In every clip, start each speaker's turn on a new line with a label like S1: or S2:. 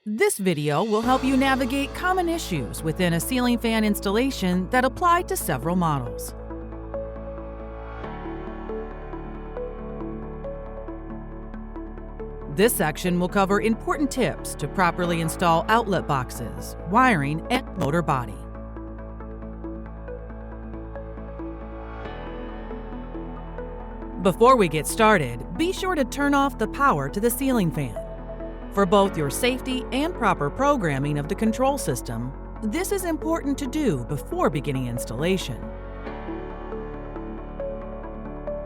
S1: This video will help you navigate common issues within a ceiling fan installation that apply to several models. This section will cover important tips to properly install outlet boxes, wiring, and motor body. Before we get started, be sure to turn off the power to the ceiling fan. For both your safety and proper programming of the control system, this is important to do before beginning installation.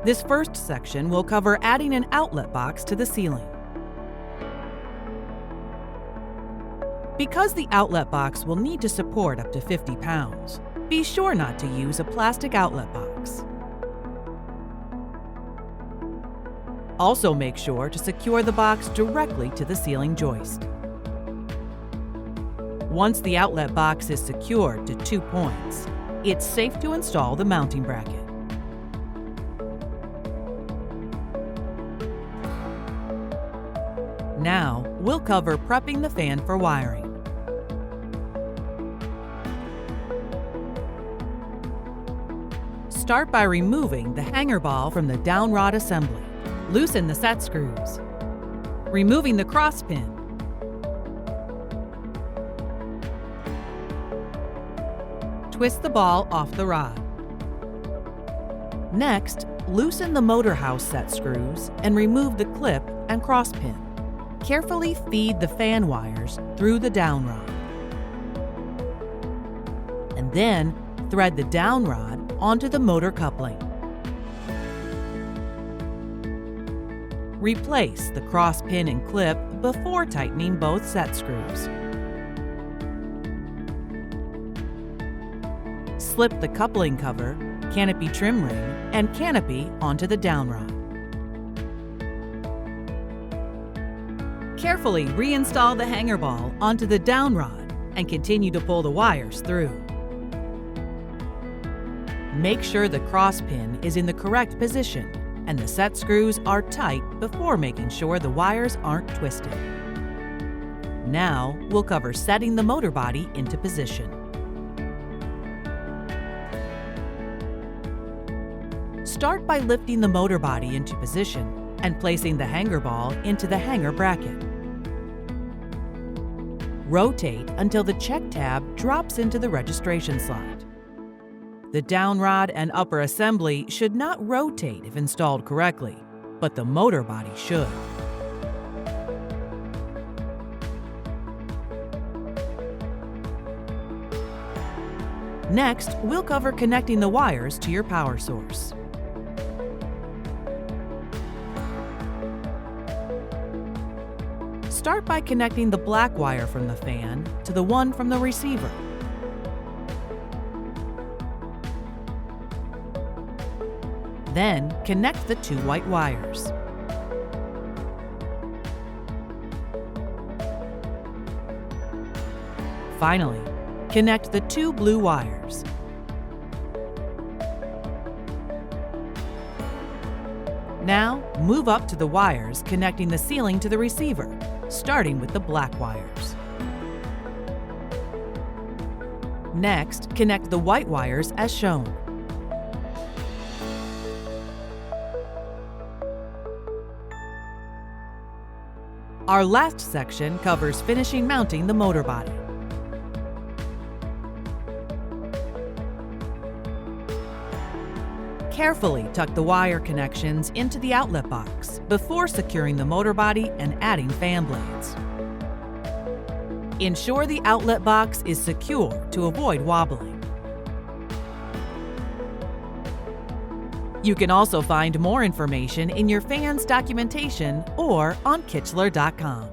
S1: This first section will cover adding an outlet box to the ceiling. Because the outlet box will need to support up to 50 pounds, be sure not to use a plastic outlet box. Also make sure to secure the box directly to the ceiling joist. Once the outlet box is secured to 2 points, it's safe to install the mounting bracket. Now, we'll cover prepping the fan for wiring. Start by removing the hanger ball from the down rod assembly. Loosen the set screws. Removing the cross pin. Twist the ball off the rod. Next, loosen the motor house set screws and remove the clip and cross pin. Carefully feed the fan wires through the down rod. And then thread the down rod onto the motor coupling. Replace the cross pin and clip before tightening both set screws. Slip the coupling cover, canopy trim ring, and canopy onto the down rod. Carefully reinstall the hanger ball onto the down rod and continue to pull the wires through. Make sure the cross pin is in the correct position and the set screws are tight before making sure the wires aren't twisted. Now, we'll cover setting the motor body into position. Start by lifting the motor body into position and placing the hanger ball into the hanger bracket. Rotate until the check tab drops into the registration slot. The down rod and upper assembly should not rotate if installed correctly, but the motor body should. Next, we'll cover connecting the wires to your power source. Start by connecting the black wire from the fan to the one from the receiver. Then, connect the 2 white wires. Finally, connect the 2 blue wires. Now, move up to the wires connecting the ceiling to the receiver, starting with the black wires. Next, connect the white wires as shown. Our last section covers finishing mounting the motor body. Carefully tuck the wire connections into the outlet box before securing the motor body and adding fan blades. Ensure the outlet box is secure to avoid wobbling. You can also find more information in your fan's documentation or on Kichler.com.